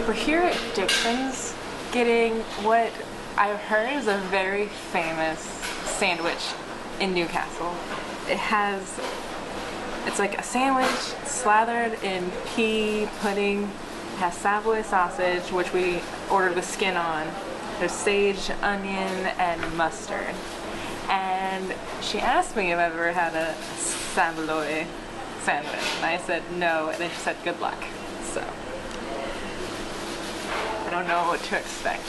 We're here at Dixon's getting what I've heard is a very famous sandwich in Newcastle. It's like a sandwich slathered in pea pudding. It has Savoy sausage, which we ordered the skin on. There's sage, onion, and mustard. And she asked me if I've ever had a Savoy sandwich, and I said no, and then she said good luck. So I don't know what to expect.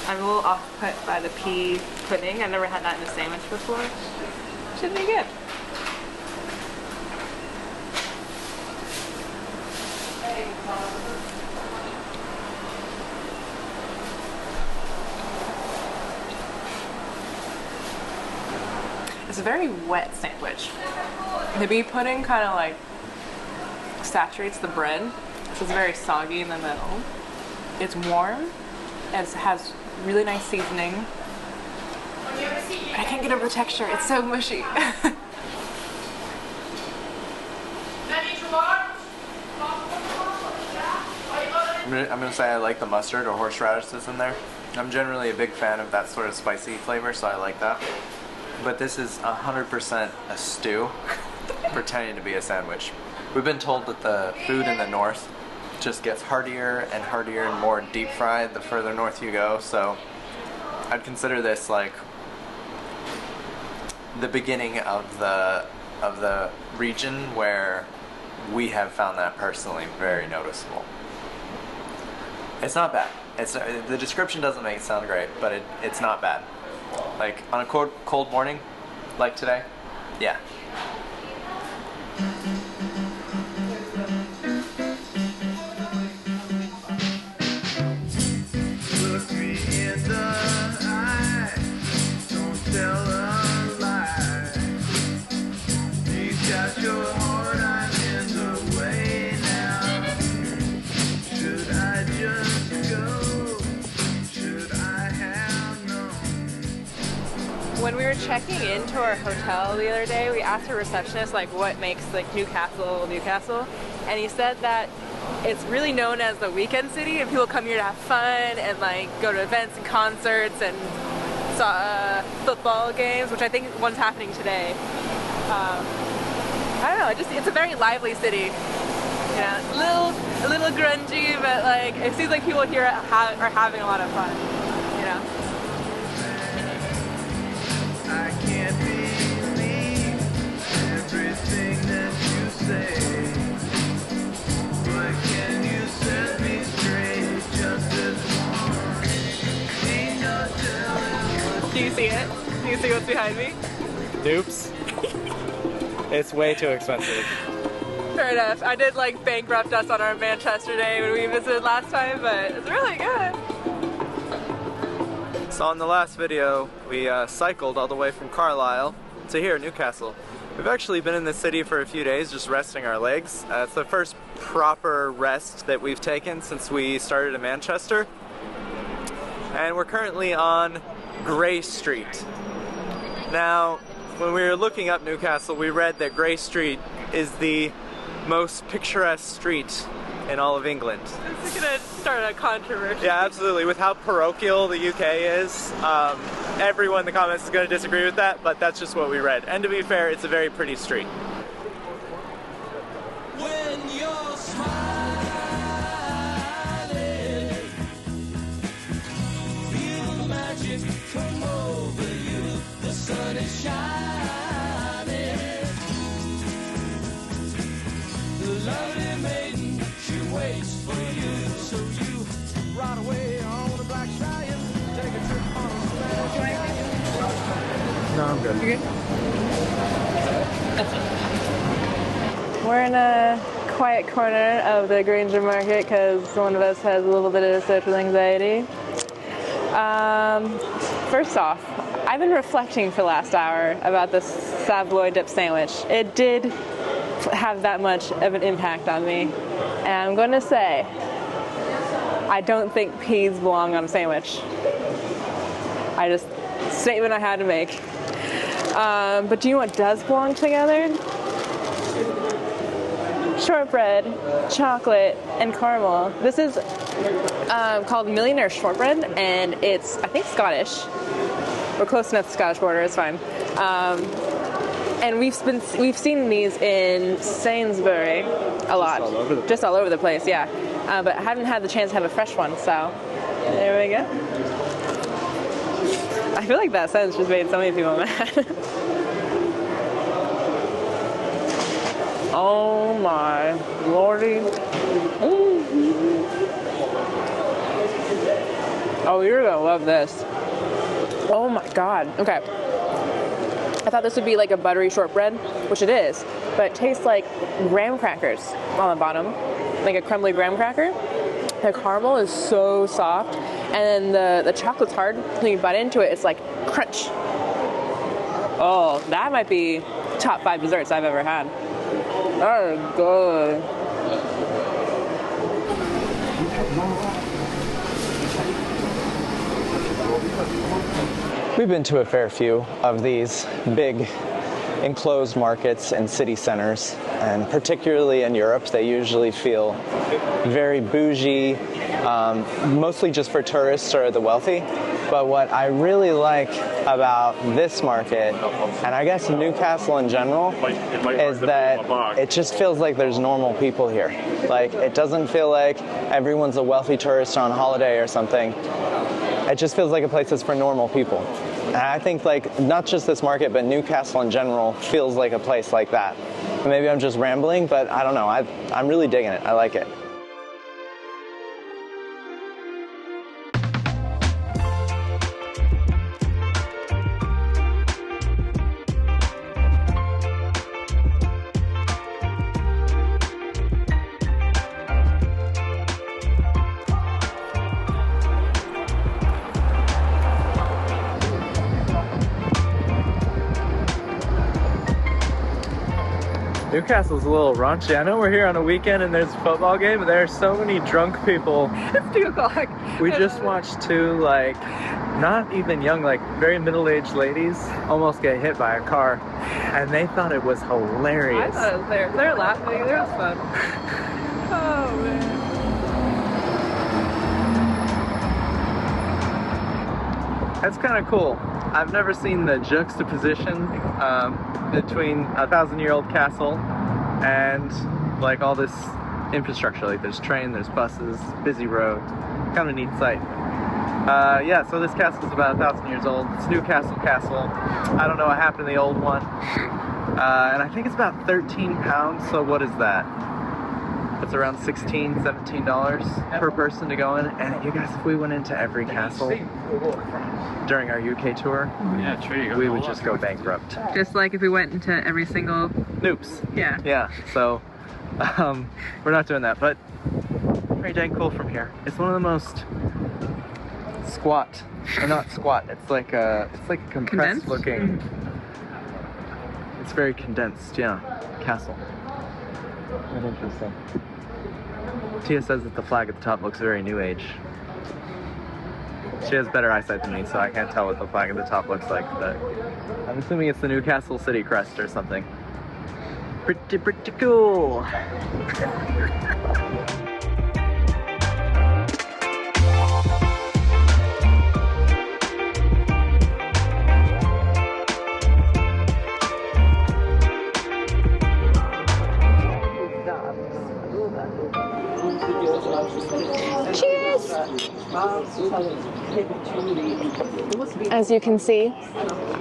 I'm a little off-put by the pea pudding. I've never had that in a sandwich before. Should be good. It's a very wet sandwich. The pea pudding kind of like saturates the bread, so it's very soggy in the middle. It's warm. It has really nice seasoning. But I can't get over the texture. It's so mushy. I'm gonna say I like the mustard or horseradishes in there. I'm generally a big fan of that sort of spicy flavor, so I like that. But this is 100% a stew pretending to be a sandwich. We've been told that the food in the north just gets heartier and more deep fried the further north you go, so I'd consider this like the beginning of the region where we have found that personally very noticeable. It's not bad. The description doesn't make it sound great, but it's not bad. Like on a cold morning, like today, yeah. Look me in the eye, don't tell a lie. You've got your heart, I'm in the way now. Should I just go? Should I have known? When we were checking into our hotel the other day, we asked our receptionist like what makes like Newcastle, and he said that it's really known as the weekend city, and people come here to have fun and like go to events and concerts and football games, which I think one's happening today. I don't know, it's a very lively city. Yeah, a little grungy, but like it seems like people here are having a lot of fun. You know. I can't believe everything that you say, but can you set me straight just as one? Ain't no telling what. Do you see it? Do you see what's behind me? Oops. It's way too expensive. Fair enough. I did like bankrupt us on our Manchester day when we visited last time, but it's really good. So on the last video, we cycled all the way from Carlisle to here, Newcastle. We've actually been in the city for a few days just resting our legs. It's the first proper rest that we've taken since we started in Manchester. And we're currently on Grey Street. Now, when we were looking up Newcastle, we read that Grey Street is the most picturesque street in all of England. This is gonna start a controversy. Yeah, absolutely. With how parochial the UK is, everyone in the comments is going to disagree with that, but that's just what we read. And to be fair, it's a very pretty street. When you're smiling, feel the magic come over you. The sun is shining. The lovely maiden, she waits for you. So you ride away on a black stallion, take a trip on a stallion. No, I'm good. You good? We're in a quiet corner of the Granger Market because one of us has a little bit of social anxiety. First off, I've been reflecting for the last hour about this Savoy dip sandwich. It did have that much of an impact on me. And I'm going to say, I don't think peas belong on a sandwich. Statement I had to make. But do you know what does belong together? shortbread, chocolate, and caramel. This is called Millionaire Shortbread, and it's, I think, Scottish. We're close enough to the Scottish border, it's fine. And we've seen these in Sainsbury a lot. Just all over the place, yeah. But I haven't had the chance to have a fresh one, so there we go. I feel like that sentence just made so many people mad. Oh my lordy. Oh, you're gonna love this. Oh my god. Okay. I thought this would be like a buttery shortbread, which it is, but it tastes like graham crackers on the bottom, like a crumbly graham cracker. The caramel is so soft, and then the chocolate's hard. When you bite into it, it's like crunch. Oh, that might be top 5 desserts I've ever had. That is good. We've been to a fair few of these big enclosed markets in city centers, and particularly in Europe, they usually feel very bougie, mostly just for tourists or the wealthy. But what I really like about this market, and I guess Newcastle in general, is that it just feels like there's normal people here. Like, it doesn't feel like everyone's a wealthy tourist on holiday or something. It just feels like a place that's for normal people. And I think, like, not just this market, but Newcastle in general feels like a place like that. Maybe I'm just rambling, but I don't know. I'm really digging it. I like it. Newcastle's a little raunchy. I know we're here on a weekend and there's a football game, but there are so many drunk people. It's 2 o'clock. We just watched 2, like, not even young, like, very middle-aged ladies almost get hit by a car, and they thought it was hilarious. I thought it was hilarious. They were laughing. It was fun. Oh, man. That's kind of cool. I've never seen the juxtaposition between a 1,000-year-old castle and like all this infrastructure. Like, there's train, there's buses, busy road. Kind of a neat sight. Yeah, so this castle's about 1,000 years old. It's Newcastle Castle. I don't know what happened to the old one. And I think it's about 13 pounds, so what is that? It's around $16, $17 per person to go in. And you guys, if we went into every castle during our UK tour, we would just go bankrupt. Just like if we went into every single... Noops. Yeah. Yeah, so we're not doing that, but very dang cool from here. It's one of the most squat, or not squat, it's like a compressed looking, it's very condensed, yeah, castle. Very interesting. Tia says that the flag at the top looks very new age. She has better eyesight than me, so I can't tell what the flag at the top looks like, but I'm assuming it's the Newcastle City crest or something. Pretty cool. Cheers! As you can see,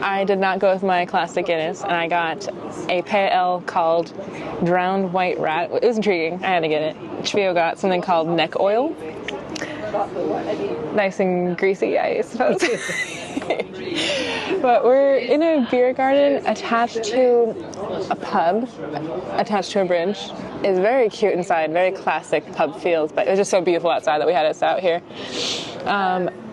I did not go with my classic Guinness, and I got a pale ale called Drowned White Rat. It was intriguing. I had to get it. Cheveyo got something called Neck Oil. Nice and greasy, I suppose. But we're in a beer garden attached to a pub, attached to a bridge. It's very cute inside, very classic pub feels, but it was just so beautiful outside that we had us out here.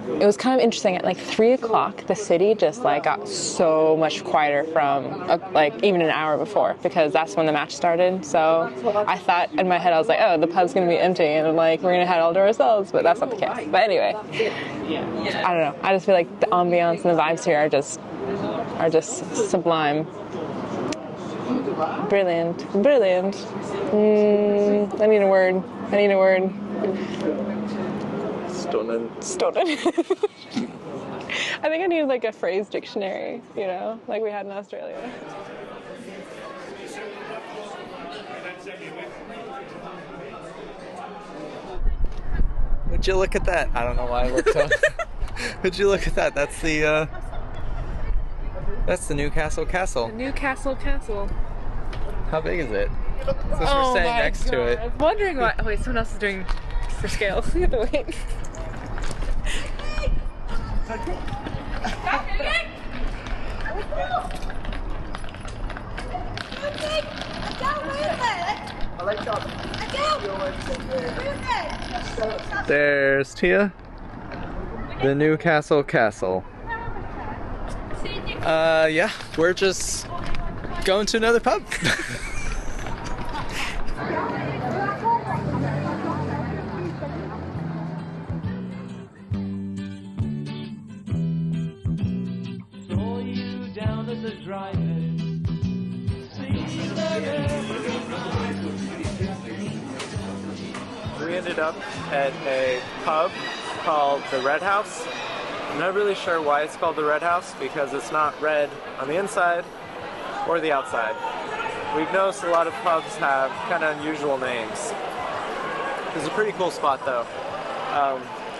It was kind of interesting. At like 3 o'clock, the city just like got so much quieter from like even an hour before, because that's when the match started. So I thought in my head, I was like, oh, the pub's gonna be empty and like we're gonna head all to ourselves, but that's not the case. But anyway, I don't know. I just feel like the ambiance and the vibes here are just sublime. Brilliant. Brilliant. I need a word. Stunning. Stunning. I think I need like a phrase dictionary, you know, like we had in Australia. Would you look at that? I don't know why I looked up. Would you look at that? That's the Newcastle Castle. The Newcastle Castle. How big is it? Since we're staying next to it. I was wondering why. Oh, wait, someone else is doing for scale. You have to wait. There's Tia. The Newcastle Castle. Yeah, we're just going to another pub. Saw you down at the drive-in. We ended up at a pub called the Red House. I'm not really sure why it's called the Red House because it's not red on the inside or the outside. We've noticed a lot of pubs have kind of unusual names. It's a pretty cool spot though.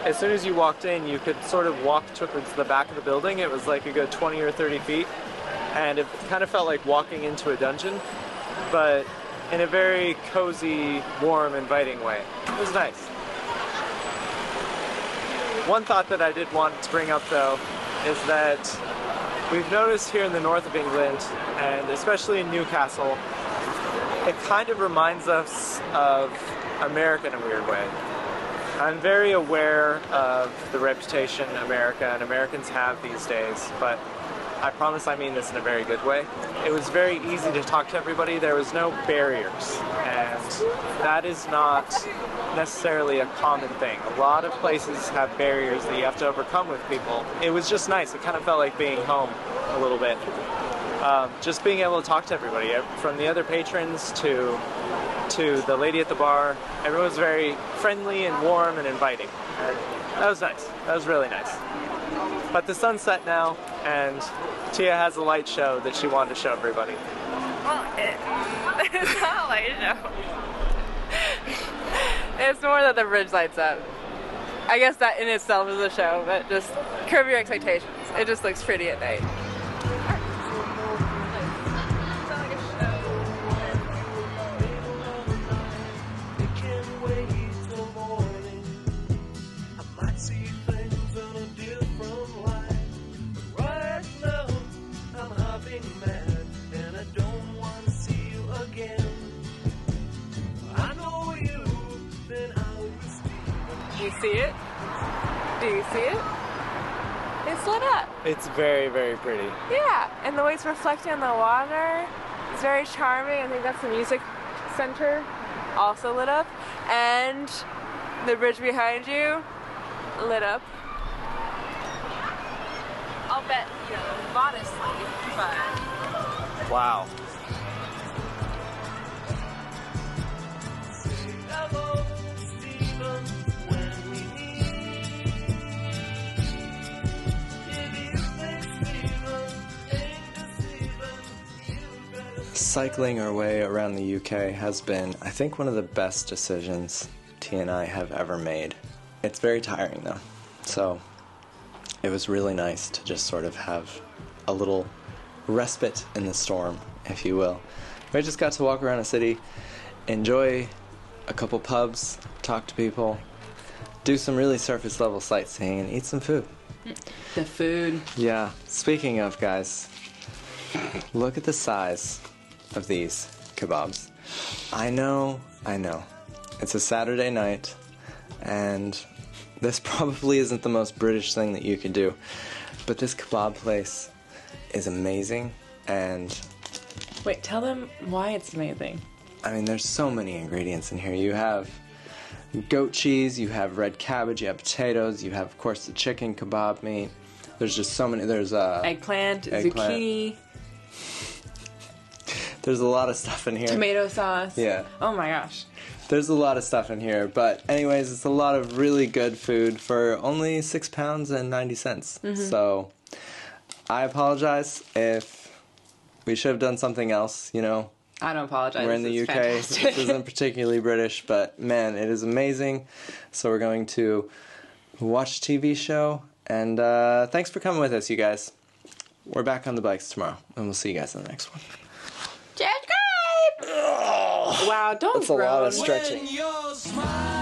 As soon as you walked in, you could sort of walk towards the back of the building. It was like a good 20 or 30 feet, and it kind of felt like walking into a dungeon, but in a very cozy, warm, inviting way. It was nice. One thought that I did want to bring up though is that we've noticed here in the north of England, and especially in Newcastle, it kind of reminds us of America in a weird way. I'm very aware of the reputation America and Americans have these days, but I promise I mean this in a very good way. It was very easy to talk to everybody. There was no barriers, and that is not necessarily a common thing. A lot of places have barriers that you have to overcome with people. It was just nice. It kind of felt like being home a little bit. Just being able to talk to everybody, from the other patrons to the lady at the bar. Everyone was very friendly and warm and inviting. And that was nice. That was really nice. But the sun's set now, and Tia has a light show that she wanted to show everybody. Well, it's not a light show. It's more that the bridge lights up. I guess that in itself is a show, but just curb your expectations. It just looks pretty at night. Do you see it? Do you see it? It's lit up. It's very, very pretty. Yeah, and the way it's reflecting on the water is very charming. I think that's the music center, also lit up. And the bridge behind you, lit up. I'll bet, you know, modestly, but... Wow. Cycling our way around the UK has been, I think, one of the best decisions Tia and I have ever made. It's very tiring though, so it was really nice to just sort of have a little respite in the storm, if you will. We just got to walk around a city, enjoy a couple pubs, talk to people, do some really surface level sightseeing, and eat some food. The food. Yeah, speaking of, guys, look at the size of these kebabs. I know, it's a Saturday night, and this probably isn't the most British thing that you could do, but this kebab place is amazing, and... Wait, tell them why it's amazing. I mean, there's so many ingredients in here. You have goat cheese, you have red cabbage, you have potatoes, you have, of course, the chicken kebab meat. There's just so many, there's eggplant, zucchini. There's a lot of stuff in here. Tomato sauce. Yeah. Oh my gosh. There's a lot of stuff in here, but anyways, it's a lot of really good food for only £6.90. So I apologize if we should have done something else, you know. I don't apologize. We're in the UK. Fantastic. This isn't particularly British, but man, it is amazing. So we're going to watch a TV show, and thanks for coming with us, you guys. We're back on the bikes tomorrow, and we'll see you guys in the next one. Subscribe! Wow, don't That's a lot of groan. stretching. When you're smiling.